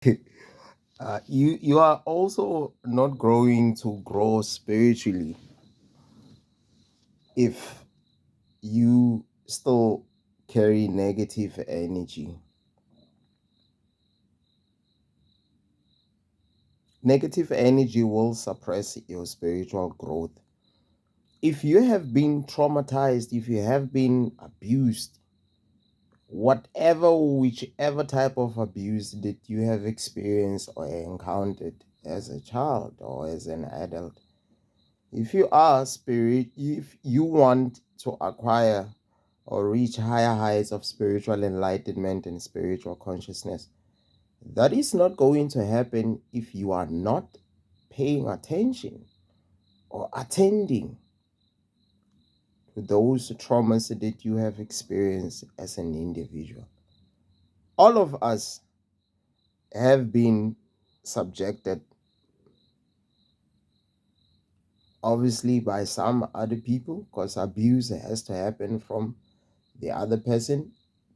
You are also not growing to grow spiritually if you still carry negative energy. Negative energy will suppress your spiritual growth. If you have been traumatized, if you have been abused, whichever type of abuse that you have experienced or encountered as a child or as an adult, if you want to acquire or reach higher heights of spiritual enlightenment and spiritual consciousness, that is not going to happen if you are not paying attention or attending to those traumas that you have experienced as an individual. All of us have been subjected, obviously, by some other people, because abuse has to happen from the other person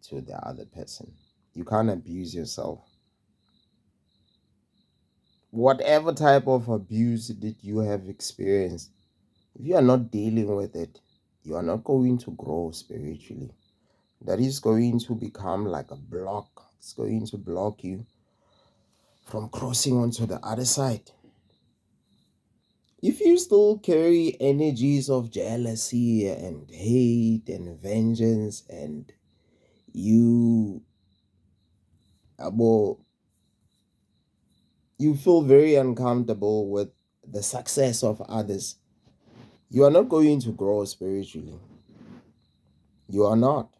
to the other person. You can't abuse yourself. Whatever type of abuse that you have experienced, if you are not dealing with it, you are not going to grow spiritually. That is going to become like a block. It's going to block you from crossing onto the other side. If you still carry energies of jealousy and hate and vengeance, and you abo, you feel very uncomfortable with the success of others, you are not going to grow spiritually. You are not.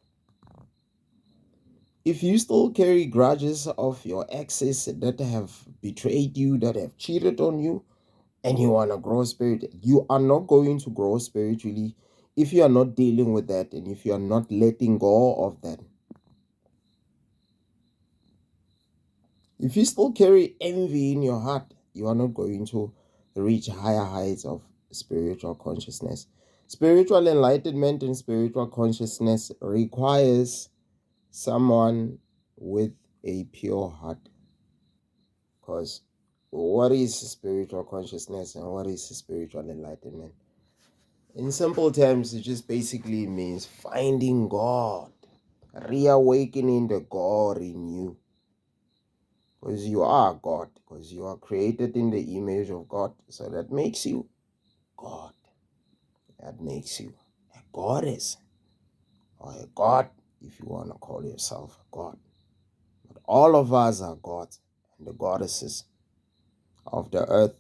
If you still carry grudges of your exes that have betrayed you, that have cheated on you, and you want to grow spiritually, you are not going to grow spiritually if you are not dealing with that and if you are not letting go of that. If you still carry envy in your heart, you are not going to reach higher heights of spiritual consciousness. Spiritual enlightenment and spiritual consciousness requires someone with a pure heart. Because what is spiritual consciousness and what is spiritual enlightenment? In simple terms, it just basically means finding God, reawakening the God in you. Because you are God, because you are created in the image of God. So that makes you God. That makes you a goddess or a God, if you want to call yourself a God. But all of us are gods and the goddesses of the earth.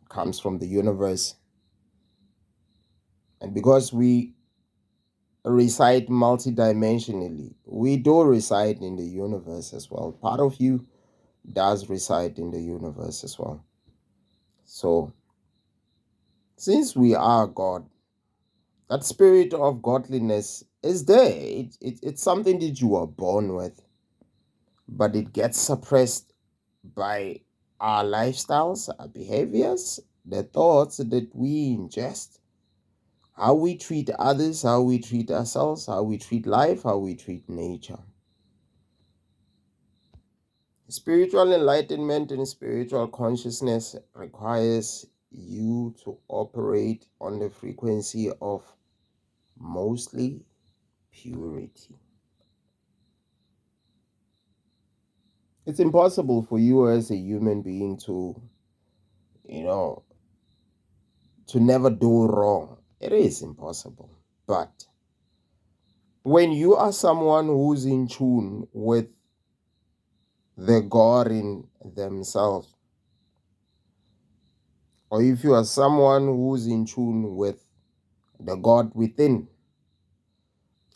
Comes from the universe. And because we reside multidimensionally, we do reside in the universe as well. Part of you does reside in the universe as well. So, since we are God, that spirit of godliness is there. It's something that you are born with, but it gets suppressed by our lifestyles, our behaviors, the thoughts that we ingest, how we treat others, how we treat ourselves, how we treat life, how we treat nature. Spiritual enlightenment and spiritual consciousness requires you to operate on the frequency of mostly purity. It's impossible for you as a human being to, you know, to never do wrong. It is impossible. But when you are someone who's in tune with the God in themselves, or if you are someone who's in tune with the God within,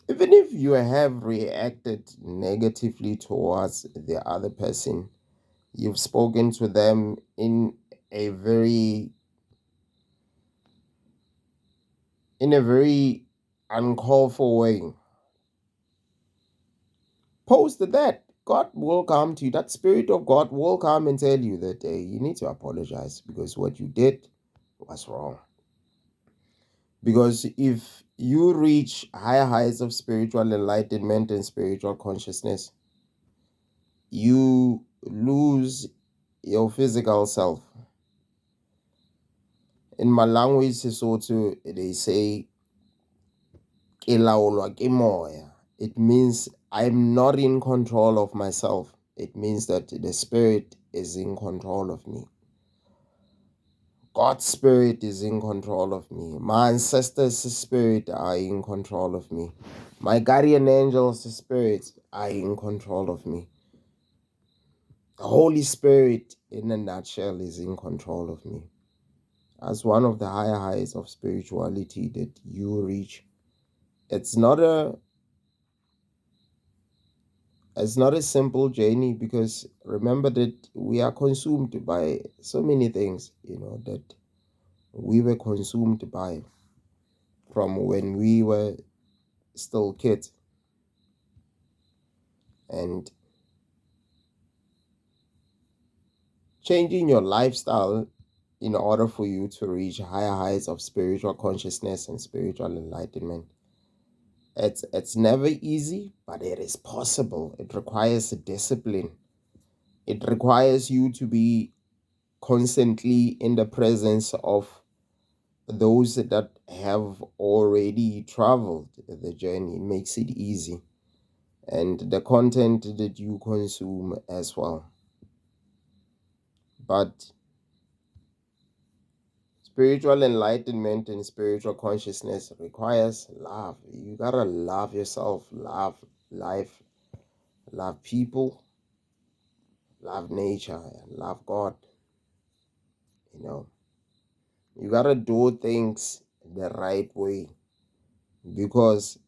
even if you have reacted negatively towards the other person, you've spoken to them a very in a very uncalled for way, post that. God will come to you. That spirit of God will come and tell you that you need to apologize because what you did was wrong. Because if you reach higher heights of spiritual enlightenment and spiritual consciousness, you lose your physical self. In my language, Sesotho, they say, "Ke laolwa ke moya." It means I'm not in control of myself. It means that the spirit is in control of me. God's spirit is in control of me. My ancestors' spirit are in control of me. My guardian angels' spirits are in control of me. The Holy Spirit, in a nutshell, is in control of me. As one of the higher heights of spirituality that you reach, it's not a simple journey, because remember that we are consumed by so many things, that we were consumed by from when we were still kids. And changing your lifestyle in order for you to reach higher heights of spiritual consciousness and spiritual enlightenment, it's never easy, but it is possible. It requires discipline. It requires you to be constantly in the presence of those that have already traveled the journey. It makes it easy. And the content that you consume as well. But spiritual enlightenment and spiritual consciousness requires love. You gotta love yourself, love life, love people, love nature, and love God. You gotta do things the right way, because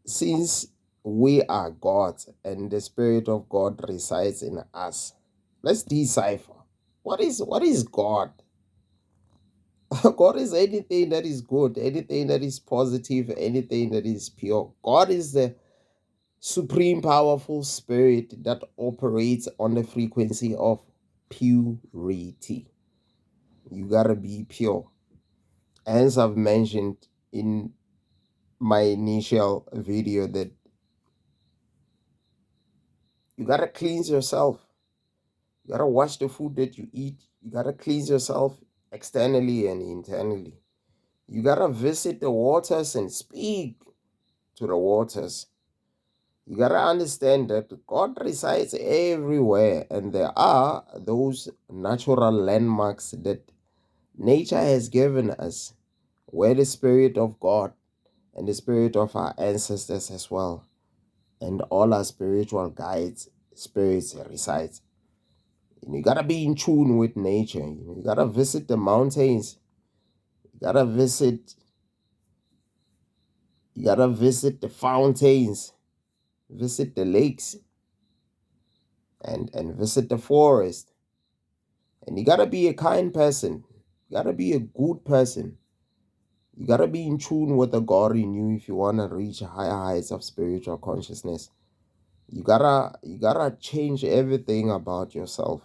since we are gods and the Spirit of God resides in us, let's decipher what is God. God is anything that is good, anything that is positive, anything that is pure. God is the supreme powerful spirit that operates on the frequency of purity. You gotta be pure. As I've mentioned in my initial video, that you gotta cleanse yourself. You gotta wash the food that you eat. You gotta cleanse yourself externally and internally. You gotta visit the waters and speak to the waters. You gotta understand that God resides everywhere, and there are those natural landmarks that nature has given us, where the Spirit of God and the spirit of our ancestors as well, and all our spiritual guides, spirits resides. You gotta be in tune with nature. You gotta visit the mountains. You gotta visit. You gotta visit the fountains. Visit the lakes. And visit the forest. And you gotta be a kind person. You gotta be a good person. You gotta be in tune with the God in you if you wanna reach higher heights of spiritual consciousness. You gotta change everything about yourself.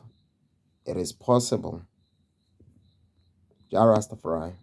It is possible. Ja Rastafari.